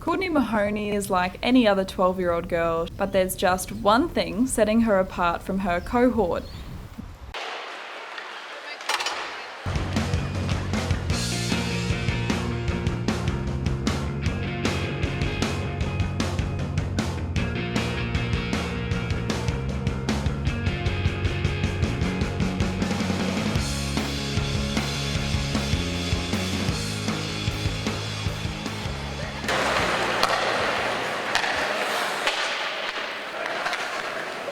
Courtney Mahoney is like any other 12-year-old girl, but there's just one thing setting her apart from her cohort.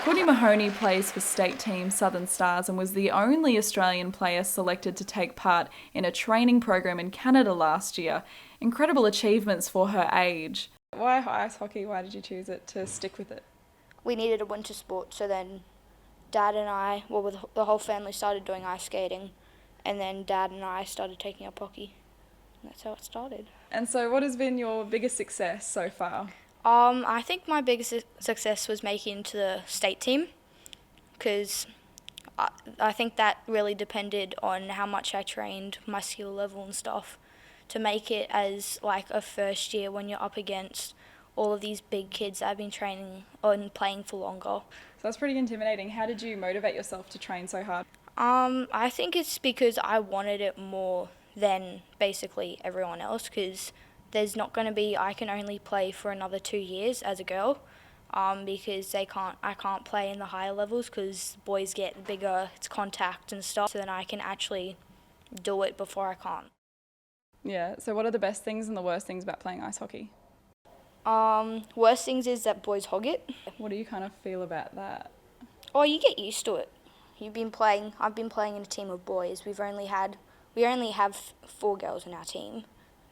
Courtney Mahoney plays for state team Southern Stars and was the only Australian player selected to take part in a training program in Canada last year. Incredible achievements for her age. Why ice hockey? Why did you choose it to stick with it? We needed a winter sport, so then Dad and I, the whole family started doing ice skating, and then Dad and I started taking up hockey. And that's how it started. And so what has been your biggest success so far? I think my biggest success was making it to the state team, because I think that really depended on how much I trained, my skill level and stuff, to make it as like a first year when you're up against all of these big kids that have been training and playing for longer. So that's pretty intimidating. How did you motivate yourself to train so hard? I think it's because I wanted it more than basically everyone else, because there's not going to be, I can only play for another 2 years as a girl, because I can't play in the higher levels because boys get bigger, it's contact and stuff, so then I can actually do it before I can't. Yeah, so what are the best things and the worst things about playing ice hockey? Worst things is that boys hog it. What do you kind of feel about that? Oh, you get used to it. I've been playing in a team of boys. We only have 4 girls in our team.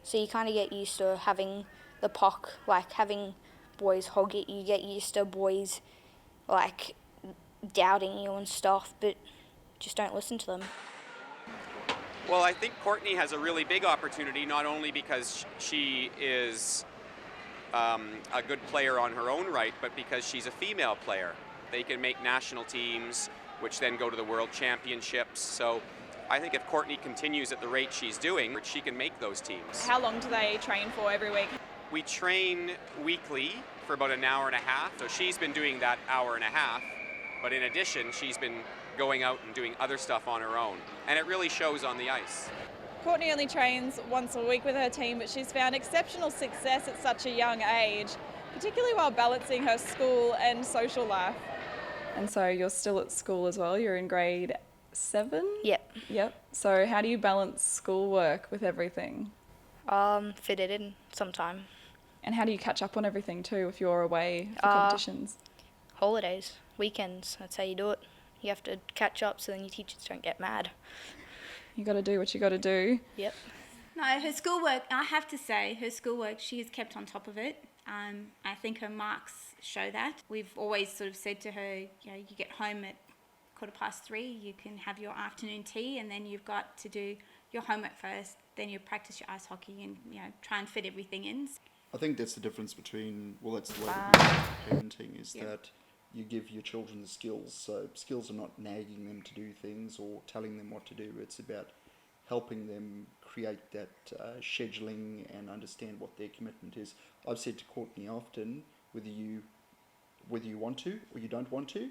So you kind of get used to having the puck, like having boys hog it. You get used to boys like doubting you and stuff, but just don't listen to them. Well, I think Courtney has a really big opportunity, not only because she is a good player on her own right, but because she's a female player. They can make national teams, which then go to the World Championships. So I think if Courtney continues at the rate she's doing, she can make those teams. How long do they train for every week? We train weekly for about an hour and a half. So she's been doing that hour and a half, but in addition, she's been going out and doing other stuff on her own. And it really shows on the ice. Courtney only trains once a week with her team, but she's found exceptional success at such a young age, particularly while balancing her school and social life. And so you're still at school as well, you're in grade 7? Yep. So how do you balance schoolwork with everything? Fit it in sometime. And how do you catch up on everything too if you're away for competitions? Holidays, weekends, that's how you do it. You have to catch up so then your teachers don't get mad. You got to do what you got to do. Yep. No, her schoolwork, I have to say, she has kept on top of it. I think her marks show that. We've always sort of said to her, you get home at 3:15, you can have your afternoon tea, and then you've got to do your homework first, then you practice your ice hockey and try and fit everything in. I think that's the difference between, that's the way parenting is that you give your children the skills. So skills are not nagging them to do things or telling them what to do. It's about helping them create that scheduling and understand what their commitment is. I've said to Courtney often, whether you want to or you don't want to,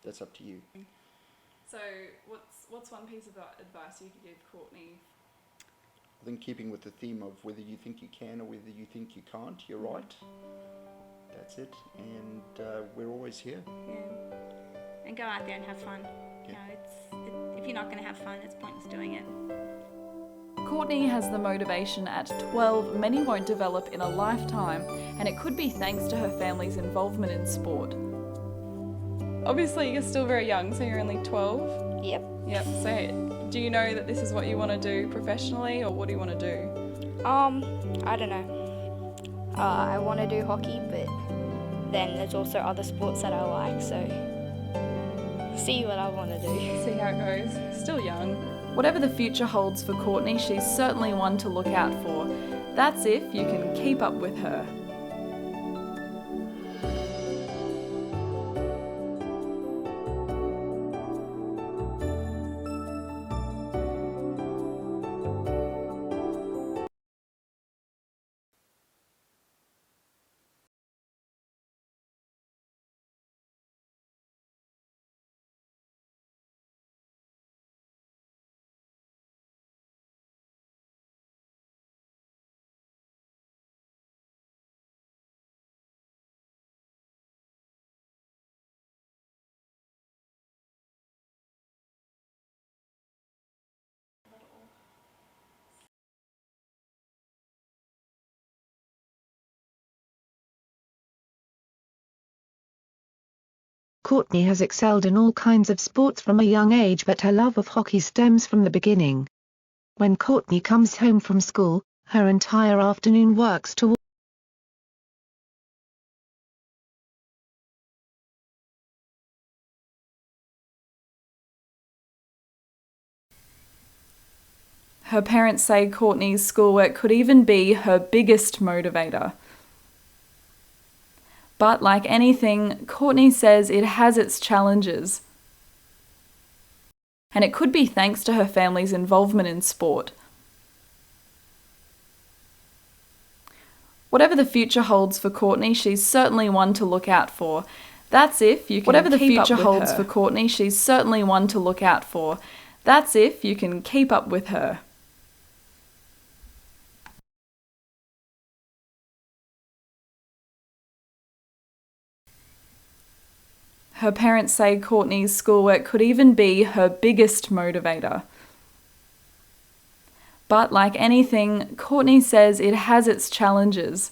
that's up to you. So what's one piece of advice you could give Courtney? I think keeping with the theme of whether you think you can or whether you think you can't, you're right. That's it. And we're always here. Yeah. And go out there and have fun. Yeah. If you're not going to have fun, it's pointless doing it. Courtney has the motivation at 12 many won't develop in a lifetime, and it could be thanks to her family's involvement in sport. Obviously, you're still very young, so you're only 12? Yep. So do you know that this is what you want to do professionally, or what do you want to do? I don't know. I want to do hockey, but then there's also other sports that I like, so see what I want to do. See how it goes. Still young. Whatever the future holds for Courtney, she's certainly one to look out for. That's if you can keep up with her. Courtney has excelled in all kinds of sports from a young age, but her love of hockey stems from the beginning. When Courtney comes home from school, her entire afternoon works toward Her parents say Courtney's schoolwork could even be her biggest motivator. But like anything, Courtney says it has its challenges. And it could be thanks to her family's involvement in sport. Whatever the future holds for Courtney, she's certainly one to look out for. That's if you can Whatever the keep up future with holds her. for Courtney, she's certainly one to look out for. That's if you can keep up with her. Her parents say Courtney's schoolwork could even be her biggest motivator. But like anything, Courtney says it has its challenges.